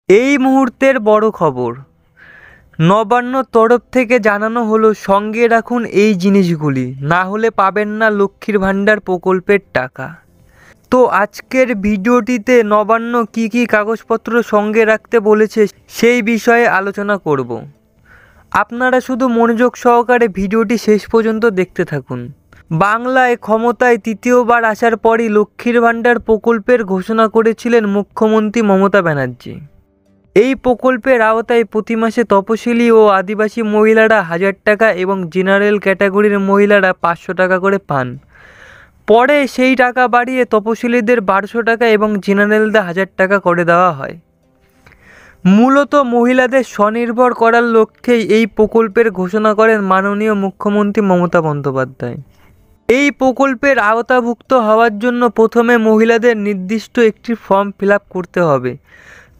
এই মুহূর্তের বড় খবর, নবান্ন তরফ থেকে জানানো হলো সঙ্গে রাখুন এই জিনিসগুলি, না হলে পাবেন না লক্ষ্মীর ভাণ্ডার প্রকল্পের টাকা। তো আজকের ভিডিওটিতে নবান্ন কি কি কাগজপত্র সঙ্গে রাখতে বলেছে সেই বিষয়ে আলোচনা করব। আপনারা শুধু মনোযোগ সহকারে ভিডিওটি শেষ পর্যন্ত দেখতে থাকুন। বাংলায় ক্ষমতায় তৃতীয়বার আসার পরই লক্ষ্মীর ভাণ্ডার প্রকল্পের ঘোষণা করেছিলেন মুখ্যমন্ত্রী মমতা ব্যানার্জি। এই প্রকল্পের আওতায় প্রতি মাসে তপশিলি ও আদিবাসী মহিলারা 1000 টাকা এবং জেনারেল ক্যাটাগরির মহিলারা 500 টাকা করে পান। পরে সেই টাকা বাড়িয়ে তপশিলিদের 1200 টাকা এবং জেনারেলদের 1000 টাকা করে দেওয়া হয়। মূলত মহিলাদের স্বনির্ভর করার লক্ষ্যেই এই প্রকল্পের ঘোষণা করেন মাননীয় মুখ্যমন্ত্রী মমতা বন্দ্যোপাধ্যায়। এই প্রকল্পের আওতাভুক্ত হওয়ার জন্য প্রথমে মহিলাদের নির্দিষ্ট একটি ফর্ম ফিল আপ করতে হবে।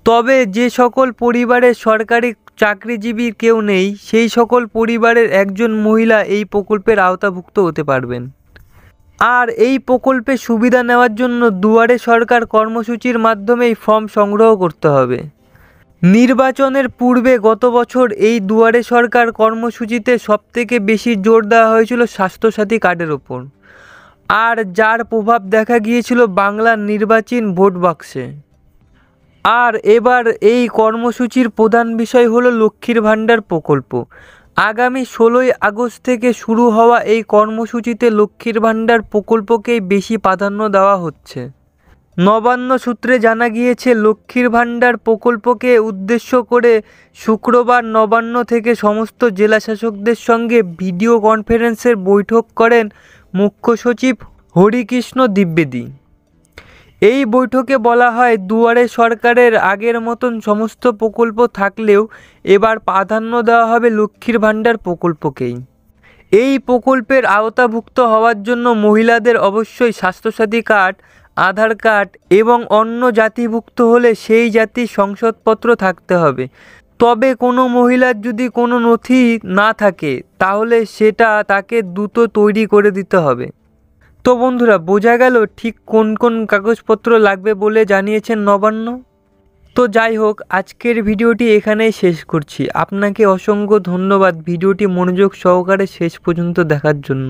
তবে যে সকল পরিবারে সরকারি চাকরিজীবী কেউ নেই, সেই সকল পরিবারের একজন মহিলা এই প্রকল্পের আওতাভুক্ত হতে পারবেন। আর এই প্রকল্পের সুবিধা নেওয়ার জন্য দুয়ারে সরকার কর্মসূচির মাধ্যমেই ফর্ম সংগ্রহ করতে হবে। নির্বাচনের পূর্বে গত বছর এই দুয়ারে সরকার কর্মসূচিতে সবথেকে বেশি জোর দেওয়া হয়েছিল স্বাস্থ্যসাথী কার্ডের ওপর, আর যার প্রভাব দেখা গিয়েছিল বাংলার নির্বাচন ভোট বাক্সে। আর এবার এই কর্মসূচির প্রধান বিষয় হলো লক্ষ্মীর ভাণ্ডার প্রকল্প। আগামী 16ই আগস্ট থেকে শুরু হওয়া এই কর্মসূচিতে লক্ষ্মীর ভাণ্ডার প্রকল্পকেই বেশি প্রাধান্য দেওয়া হচ্ছে। নবান্ন সূত্রে জানা গিয়েছে, লক্ষ্মীর ভাণ্ডার প্রকল্পকে উদ্দেশ্য করে শুক্রবার নবান্ন থেকে সমস্ত জেলাশাসকদের সঙ্গে ভিডিও কনফারেন্সের বৈঠক করেন মুখ্য সচিব হরিকৃষ্ণ দ্বিবেদী। এই বৈঠকে বলা হয়, দুয়ারে সরকারের আগের মতন সমস্ত প্রকল্প থাকলেও এবার প্রাধান্য দেওয়া হবে লক্ষ্মীর ভাণ্ডার প্রকল্পকেই। এই প্রকল্পের আওতাভুক্ত হওয়ার জন্য মহিলাদের অবশ্যই স্বাস্থ্যসাথী কার্ড, আধার কার্ড এবং অন্য জাতিভুক্ত হলে সেই জাতির শংসাপত্র থাকতে হবে। তবে কোনো মহিলার যদি কোনো নথি না থাকে তাহলে সেটা তাকে দ্রুত তৈরি করে দিতে হবে। তো বন্ধুরা, বোঝা গেল ঠিক কোন কোন কাগজপত্র লাগবে বলে জানিয়েছেন নবান্ন। তো যাই হোক, আজকের ভিডিওটি এখানেই শেষ করছি। আপনাকে অসংখ্য ধন্যবাদ ভিডিওটি মনোযোগ সহকারে শেষ পর্যন্ত দেখার জন্য।